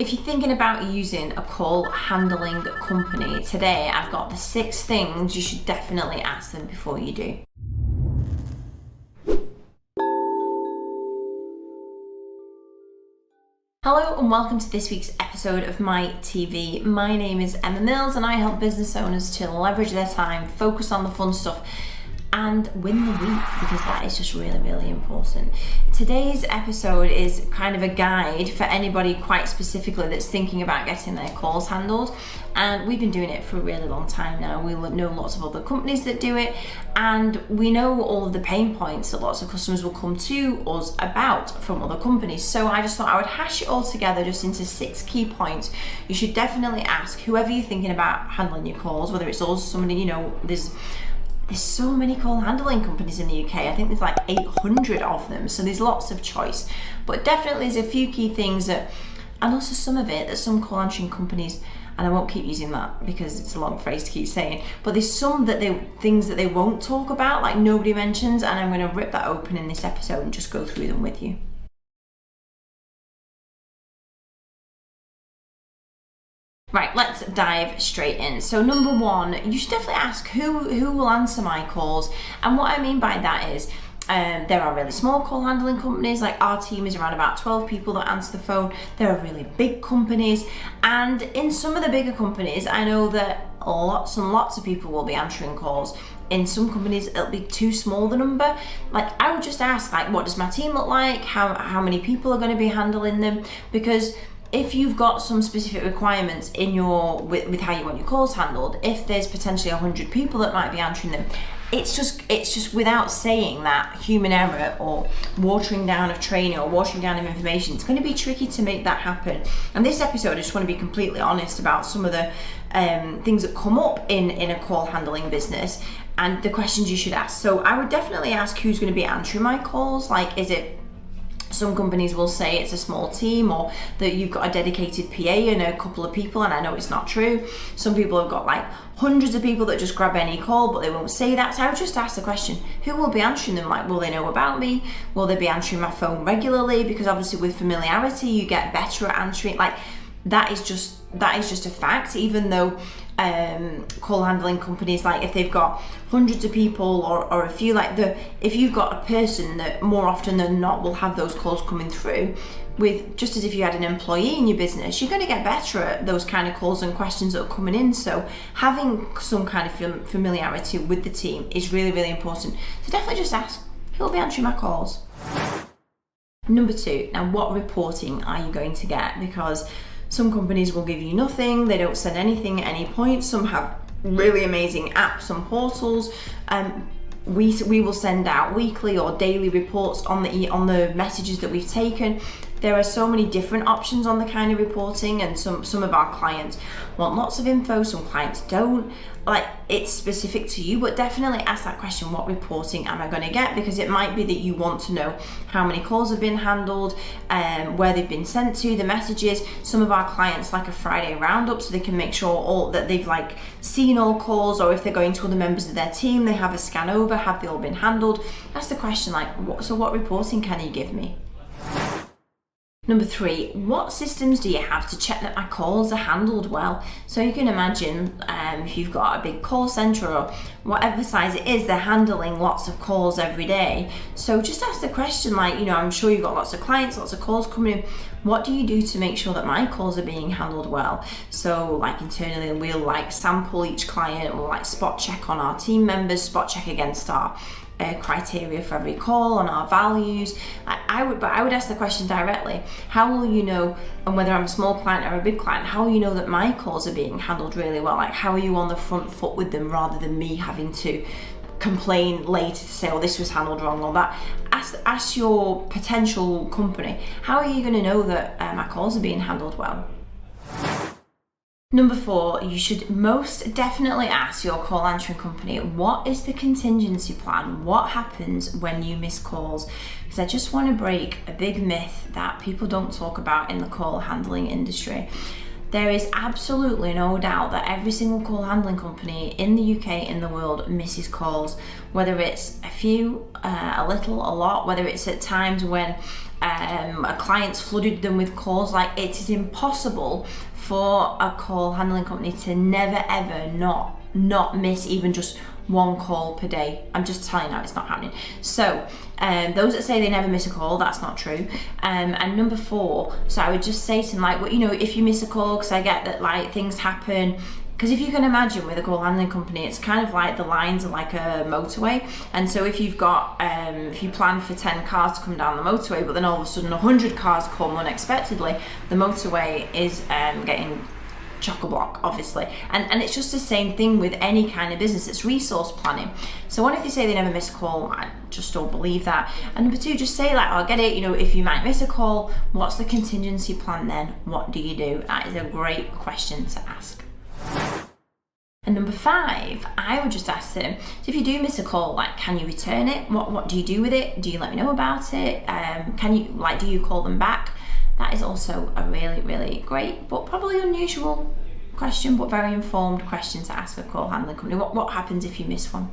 If you're thinking about using a call handling company, today I've got the 6 things you should definitely ask them before you do. Hello and welcome to this week's episode of My TV. My name is Emma Mills and I help business owners to leverage their time, focus on the fun stuff and win the week, because that is just really important. Today's episode is kind of a guide for anybody quite specifically that's thinking about getting their calls handled, and we've been doing it for a really long time now. We know lots of other companies that do it, and we know all of the pain points that lots of customers will come to us about from other companies. So I just thought I would hash it all together just into 6 key points you should definitely ask whoever you're thinking about handling your calls, whether it's us, somebody, there's so many call handling companies in the UK. I think there's like 800 of them, so there's lots of choice. But definitely there's a few key things that, and also some of it that some call answering companies, and I won't keep using that because it's a long phrase to keep saying, but there's some things that they won't talk about, like nobody mentions, and I'm going to rip that open in this episode and just go through them with you. Right, let's dive straight in. So number 1, you should definitely ask who will answer my calls. And what I mean by that is, there are really small call handling companies, like our team is around about 12 people that answer the phone. There are really big companies, and in some of the bigger companies, I know that lots and lots of people will be answering calls. In some companies, it'll be too small the number. Like, I would just ask, like, what does my team look like? How many people are going to be handling them? Because if you've got some specific requirements in with how you want your calls handled, if there's potentially 100 people that might be answering them, it's just without saying that human error or watering down of training or watering down of information, it's going to be tricky to make that happen. And this episode, I just want to be completely honest about some of the things that come up in a call handling business and the questions you should ask. So I would definitely ask who's going to be answering my calls. Like, is it, some companies will say it's a small team, or that you've got a dedicated PA and a couple of people, and I know it's not true. Some people have got like hundreds of people that just grab any call, but they won't say that. So I would just ask the question, who will be answering them? Like, will they know about me? Will they be answering my phone regularly? Because obviously with familiarity, you get better at answering. Like, that is just a fact. Even though call handling companies, like if they've got hundreds of people or a few, if you've got a person that more often than not will have those calls coming through, with just as if you had an employee in your business, you're going to get better at those kind of calls and questions that are coming in. So having some kind of familiarity with the team is really important. So definitely just ask, who will be answering my calls? Number 2, now what reporting are you going to get? Because some companies will give you nothing, they don't send anything at any point. Some have really amazing apps and portals. We will send out weekly or daily reports on the messages that we've taken. There are so many different options on the kind of reporting, and some of our clients want lots of info, some clients don't. Like, it's specific to you, but definitely ask that question, what reporting am I going to get? Because it might be that you want to know how many calls have been handled, where they've been sent to, the messages. Some of our clients like a Friday roundup, so they can make sure that they've seen all calls, or if they're going to other members of their team, they have a scan over, have they all been handled? Ask the question, what reporting can you give me? Number 3, what systems do you have to check that my calls are handled well? So you can imagine if you've got a big call center or whatever size it is, they're handling lots of calls every day. So just ask the question, I'm sure you've got lots of clients, lots of calls coming in. What do you do to make sure that my calls are being handled well? So internally, we'll sample each client, we'll spot check on our team members, spot check against our criteria for every call, on our values. I would ask the question directly, how will you know, and whether I'm a small client or a big client, how will you know that my calls are being handled really well? How are you on the front foot with them, rather than me having to complain later to say, oh, this was handled wrong or that? Ask your potential company, how are you going to know that my calls are being handled well? Number 4, you should most definitely ask your call answering company, what is the contingency plan? What happens when you miss calls? Because I just want to break a big myth that people don't talk about in the call handling industry. There is absolutely no doubt that every single call handling company in the UK, in the world, misses calls, whether it's a few, a little, a lot, whether it's at times when a client's flooded them with calls. Like, it is impossible for a call handling company to never ever not miss even just one call per day. I'm just telling you now, it's not happening. So those that say they never miss a call, that's not true. And number 4, so I would just say to them, like, well, you know, if you miss a call, because I get that like things happen. Because if you can imagine with a call handling company, it's kind of like the lines are like a motorway. And so if you've got, if you plan for 10 cars to come down the motorway, but then all of a sudden 100 cars come unexpectedly, the motorway is getting chock-a-block, obviously. And it's just the same thing with any kind of business. It's resource planning. So what if they say they never miss a call? I just don't believe that. And number 2, just say like, oh, I get it, you know, if you might miss a call, what's the contingency plan then? What do you do? That is a great question to ask. And number 5, I would just ask them, so if you do miss a call, like, can you return it? What do you do with it? Do you let me know about it? Can you, like, do you call them back? That is also a really, really great, but probably unusual question, but very informed question to ask a call handling company. What happens if you miss one?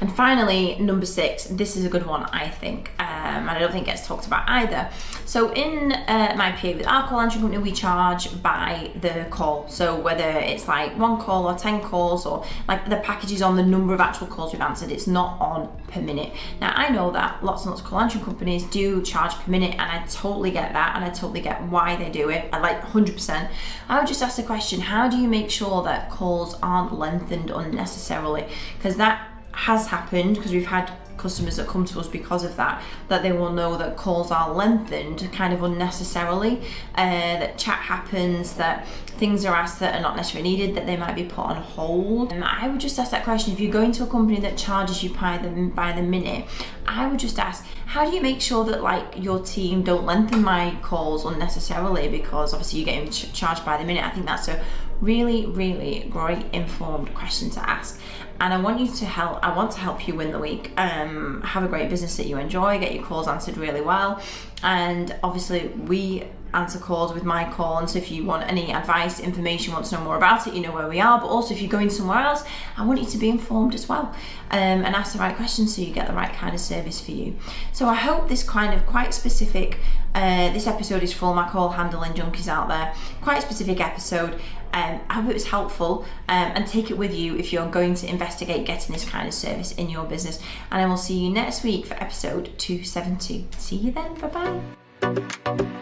And finally, number 6, this is a good one, I think, and I don't think it gets talked about either. So in my PA with our call answering company, we charge by the call. So whether it's like 1 call or 10 calls, or like the package is on the number of actual calls we've answered, it's not on per minute. Now I know that lots and lots of call answering companies do charge per minute, and I totally get that, and I totally get why they do it. I like 100%. I would just ask the question, how do you make sure that calls aren't lengthened unnecessarily? Because that has happened, because we've had customers that come to us because of that they will know that calls are lengthened kind of unnecessarily, that chat happens, that things are asked that are not necessarily needed, that they might be put on hold. And I would just ask that question, if you're going to a company that charges you by the minute, I would just ask, how do you make sure that like your team don't lengthen my calls unnecessarily, because obviously you're getting charged by the minute. I think that's a really, really great informed question to ask. And I want to help you win the week, have a great business that you enjoy, get your calls answered really well. And obviously we answer calls with MiCall, and so if you want any advice, information, want to know more about it, you know where we are. But also if you're going somewhere else, I want you to be informed as well, and ask the right questions so you get the right kind of service for you. So I hope this kind of quite specific, this episode is for all my call handling junkies out there, quite specific episode. I hope it was helpful, and take it with you if you're going to investigate getting this kind of service in your business. And I will see you next week for episode 272. See you then. Bye bye.